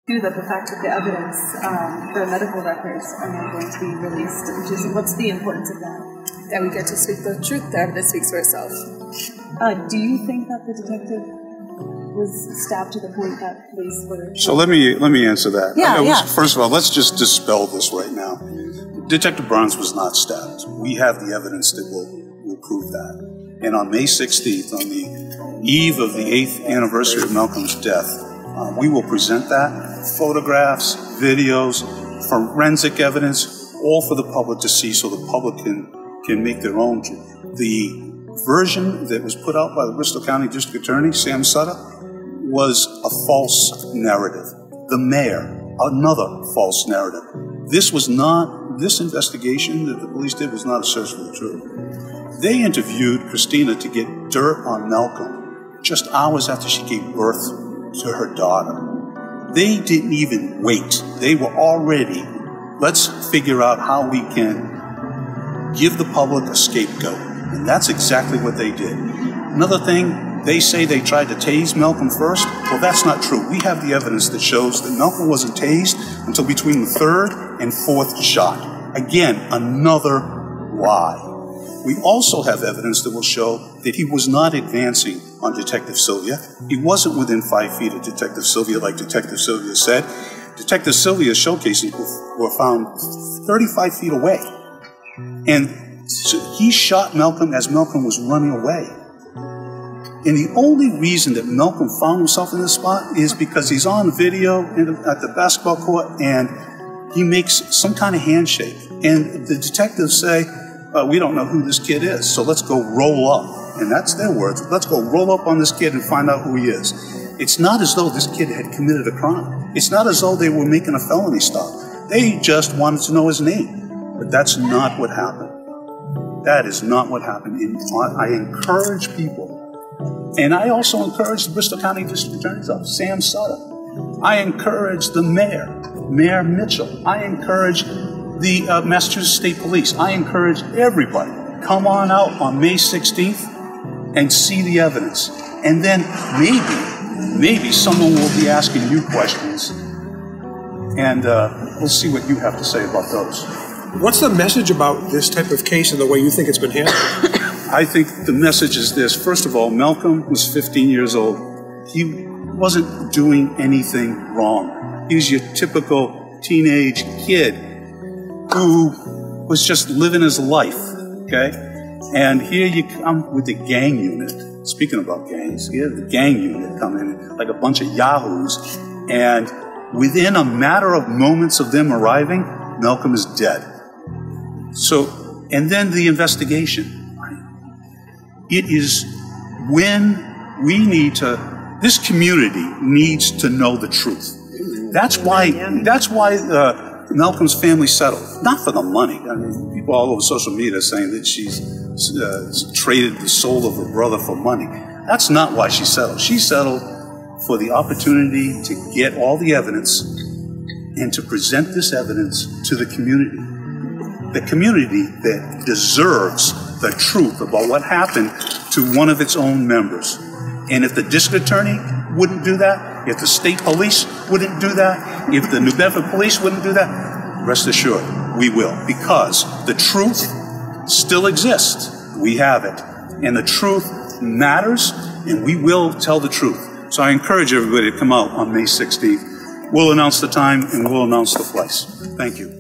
that the fact that the evidence, the medical records are now going to be released, which is, what's the importance of that? That we get to speak the truth, the evidence speaks for itself. Do you think that the detective was stabbed to the point that police were... So let me answer that. Yeah. First of all, let's just dispel this right now. Detective Barnes was not stabbed. We have the evidence that will prove that. And on May 16th, on the eve of the 8th anniversary of Malcolm's death, we will present that, photographs, videos, forensic evidence, all for the public to see so the public can make their own. The version that was put out by the Bristol County District Attorney, Sam Sutter, was a false narrative. The mayor, another false narrative. This investigation that the police did was not a search for the truth. They interviewed Christina to get dirt on Malcolm just hours after she gave birth to her daughter. They didn't even wait. They were already, let's figure out how we can give the public a scapegoat. And that's exactly what they did. Another thing, they say they tried to tase Malcolm first. Well, that's not true. We have the evidence that shows that Malcolm wasn't tased until between the 3rd and 4th shot. Again, another lie. We also have evidence that will show that he was not advancing on Detective Sylvia. He wasn't within 5 feet of Detective Sylvia, like Detective Sylvia said. Detective Sylvia's showcases were found 35 feet away. And so he shot Malcolm as Malcolm was running away. And the only reason that Malcolm found himself in this spot is because he's on video at the basketball court and he makes some kind of handshake. And the detectives say, we don't know who this kid is, so let's go roll up. And that's their words. Let's go roll up on this kid and find out who he is. It's not as though this kid had committed a crime. It's not as though they were making a felony stop. They just wanted to know his name. But that's not what happened. That is not what happened. And I encourage people, and I also encourage the Bristol County District Attorney's Office, Sam Sutter. I encourage the mayor, Mayor Mitchell. I encourage the Massachusetts State Police. I encourage everybody, come on out on May 16th and see the evidence. And then maybe someone will be asking you questions, and we'll see what you have to say about those. What's the message about this type of case and the way you think it's been handled? I think the message is this. First of all, Malcolm was 15 years old. He wasn't doing anything wrong. He was your typical teenage kid who was just living his life, okay? And here you come with the gang unit. Speaking about gangs, here the gang unit come in like a bunch of yahoos, and within a matter of moments of them arriving, Malcolm is dead. So, and then the investigation. It is when we need to, this community needs to know the truth. That's why Malcolm's family settled. Not for the money. I mean, people all over social media are saying that she's traded the soul of her brother for money. That's not why she settled. She settled for the opportunity to get all the evidence and to present this evidence to the community. The community that deserves the truth about what happened to one of its own members. And if the district attorney wouldn't do that, if the state police wouldn't do that, if the New Bedford police wouldn't do that, rest assured, we will. Because the truth still exists. We have it. And the truth matters, and we will tell the truth. So I encourage everybody to come out on May 16th. We'll announce the time, and we'll announce the place. Thank you.